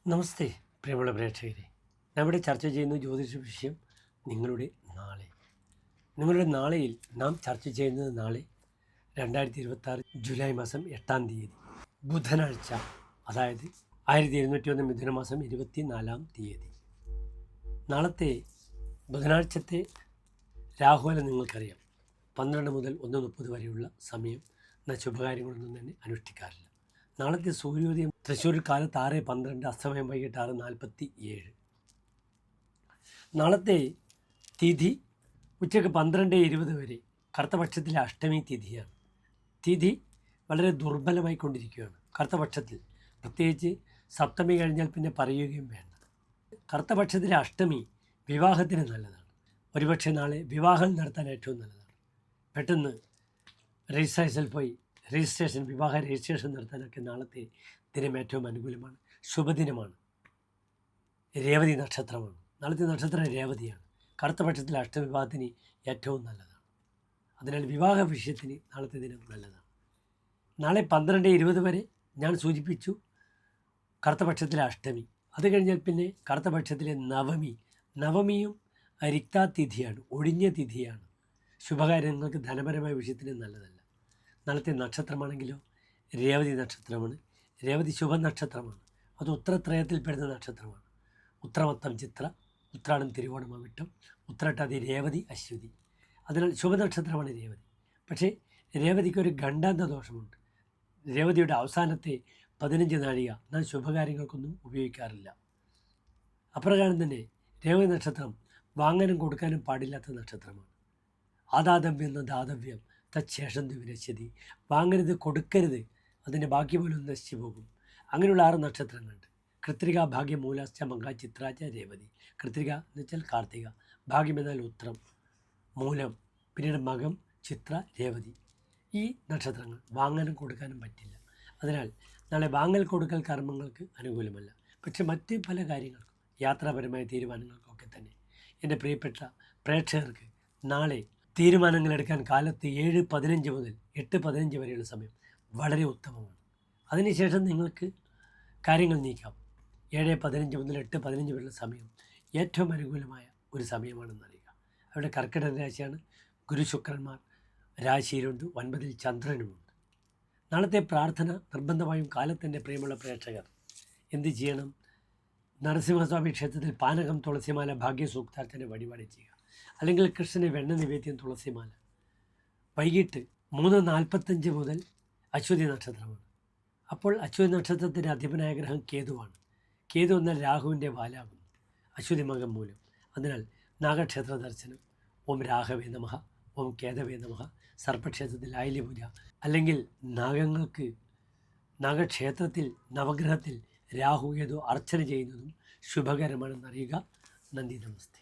നമസ്തേ പ്രിയമുള്ള പ്രേക്ഷകരെ, നമ്മുടെ ചർച്ച ചെയ്യുന്ന ജ്യോതിഷ വിഷയം നിങ്ങളുടെ നാളെ. നിങ്ങളുടെ നാളെയിൽ നാം ചർച്ച ചെയ്യുന്നത് നാളെ 2026 ജൂലൈ മാസം 8-ാം തീയതി ബുധനാഴ്ച, അതായത് 1201 മിഥുനമാസം 24-ാം തീയതി. നാളത്തെ ബുധനാഴ്ചത്തെ രാഹുകാലം നിങ്ങൾക്കറിയാം. 12 മുതൽ 1:30 വരെയുള്ള സമയം ശുഭകാര്യങ്ങളൊന്നും തന്നെ അനുഷ്ഠിക്കാറില്ല. നാളത്തെ സൂര്യോദയം തൃശ്ശൂർ കാലത്ത് 6:12, അസ്തമയം വൈകിട്ട് 6:47. നാളത്തെ തിഥി ഉച്ചയ്ക്ക് 12:20 വരെ കറുത്തപക്ഷത്തിലെ അഷ്ടമി തിഥിയാണ്. തിഥി വളരെ ദുർബലമായിക്കൊണ്ടിരിക്കുകയാണ് കറുത്തപക്ഷത്തിൽ. പ്രത്യേകിച്ച് സപ്തമി കഴിഞ്ഞാൽ പിന്നെ പറയുകയും വേണ്ട. കറുത്തപക്ഷത്തിലെ അഷ്ടമി വിവാഹത്തിന് നല്ലതാണ്. ഒരുപക്ഷെ നാളെ വിവാഹം നടത്താൻ ഏറ്റവും നല്ലതാണ്. പെട്ടെന്ന് രജിസ്ട്രേഷനിൽ പോയി വിവാഹ രജിസ്ട്രേഷൻ നടത്താനൊക്കെ നാളത്തെ ദിനം ഏറ്റവും അനുകൂലമാണ്, ശുഭദിനമാണ്. രേവതി നക്ഷത്രമാണ്. നാളത്തെ നക്ഷത്രം രേവതിയാണ്. കറുത്തപക്ഷത്തിലെ അഷ്ടവിവാഹത്തിന് ഏറ്റവും നല്ലതാണ്. അതിനാൽ വിവാഹ വിഷയത്തിന് നാളത്തെ ദിനം നല്ലതാണ്. നാളെ 12:20 വരെ ഞാൻ സൂചിപ്പിച്ചു കറുത്തപക്ഷത്തിലെ അഷ്ടമി. അത് കഴിഞ്ഞാൽ പിന്നെ കറുത്തപക്ഷത്തിലെ നവമിയും റിക്താതിഥിയാണ്, ഒഴിഞ്ഞ തിഥിയാണ്. ശുഭകാര്യങ്ങൾക്ക് ധനപരമായ വിഷയത്തിന് നല്ലതല്ല. നാളത്തെ നക്ഷത്രമാണെങ്കിലോ രേവതി നക്ഷത്രമാണ്. രേവതി ശുഭനക്ഷത്രമാണ്. അത് ഉത്രത്രയത്തിൽപ്പെടുന്ന നക്ഷത്രമാണ്. ഉത്രമത്തം ചിത്ര, ഉത്രാടം തിരുവോണം അവിട്ടം, ഉത്രട്ടാതി രേവതി അശ്വതി. അതിനാൽ ശുഭനക്ഷത്രമാണ് രേവതി. പക്ഷേ രേവതിക്കൊരു ഗണ്ഡാന്ത ദോഷമുണ്ട്. രേവതിയുടെ അവസാനത്തെ 15 നാഴിക നാം ശുഭകാര്യങ്ങൾക്കൊന്നും ഉപയോഗിക്കാറില്ല. അപ്രകാരം തന്നെ രേവതി നക്ഷത്രം വാങ്ങാനും കൊടുക്കാനും പാടില്ലാത്ത നക്ഷത്രമാണ്. ആദാതവ്യം എന്ന ദാതവ്യം തച്ഛേഷം വിരശ്യതി. വാങ്ങരുത്, കൊടുക്കരുത്, അതിൻ്റെ ബാക്കി പോലും നശിച്ചു പോകും. അങ്ങനെയുള്ള 6 നക്ഷത്രങ്ങളുണ്ട്. കൃത്രിക, ഭാഗ്യം, മൂലാശ്ച, മംഗ, ചിത്രാച, രേവതി. കൃത്രിക എന്ന് വെച്ചാൽ കാർത്തിക, ഭാഗ്യം എന്നാൽ ഉത്രം, മൂലം, പിന്നീട് മകം, ചിത്ര, രേവതി. ഈ നക്ഷത്രങ്ങൾ വാങ്ങാനും കൊടുക്കാനും പറ്റില്ല. അതിനാൽ നാളെ വാങ്ങൽ കൊടുക്കൽ കർമ്മങ്ങൾക്ക് അനുകൂലമല്ല. പക്ഷെ മറ്റ് പല കാര്യങ്ങൾക്കും, യാത്രാപരമായ തീരുമാനങ്ങൾക്കൊക്കെ തന്നെ എൻ്റെ പ്രിയപ്പെട്ട പ്രേക്ഷകർക്ക് നാളെ തീരുമാനങ്ങളെടുക്കാൻ കാലത്ത് 7:15 മുതൽ 8:15 വരെയുള്ള സമയം വളരെ ഉത്തമമാണ്. അതിനുശേഷം നിങ്ങൾക്ക് കാര്യങ്ങൾ നീക്കാം. 7:15 മുതൽ 8:15 വരെയുള്ള സമയം ഏറ്റവും അനുകൂലമായ ഒരു സമയമാണെന്നറിയുക. അവിടെ കർക്കിടക രാശിയാണ്. ഗുരു ശുക്രന്മാർ രാശിയിലുണ്ട്, 9-ൽ ചന്ദ്രനുമുണ്ട്. നാളത്തെ പ്രാർത്ഥന നിർബന്ധമായും കാലത്തിൻ്റെ പ്രിയമുള്ള പ്രേക്ഷകർ എന്ത് ചെയ്യണം? നരസിംഹസ്വാമി ക്ഷേത്രത്തിൽ പാനകം, തുളസിമാല, ഭാഗ്യസൂക്താർച്ചന വഴിപാട് ചെയ്യുക. അല്ലെങ്കിൽ കൃഷ്ണന് വെണ്ണ നിവേദ്യം, തുളസിമാല. വൈകിട്ട് 3:45 മുതൽ അശ്വതി നക്ഷത്രമാണ്. അപ്പോൾ അശ്വതി നക്ഷത്രത്തിൻ്റെ അധിപനായ ഗ്രഹം കേതുവാണ്. കേതു എന്നാൽ രാഹുവിൻ്റെ വാലാകുന്നു, അശ്വതി മകം മൂലം. അതിനാൽ നാഗക്ഷേത്ര ദർശനം, ഓം രാഘവേ നമഃ, ഓം കേതവേ നമഃ. സർപ്പക്ഷേത്രത്തിൽ ആയില്യപൂജ, അല്ലെങ്കിൽ നാഗക്ഷേത്രത്തിൽ നവഗ്രഹത്തിൽ രാഹു കേതു അർച്ചന ചെയ്യുന്നതും ശുഭകരമാണെന്നറിയുക. നന്ദി, നമസ്തേ.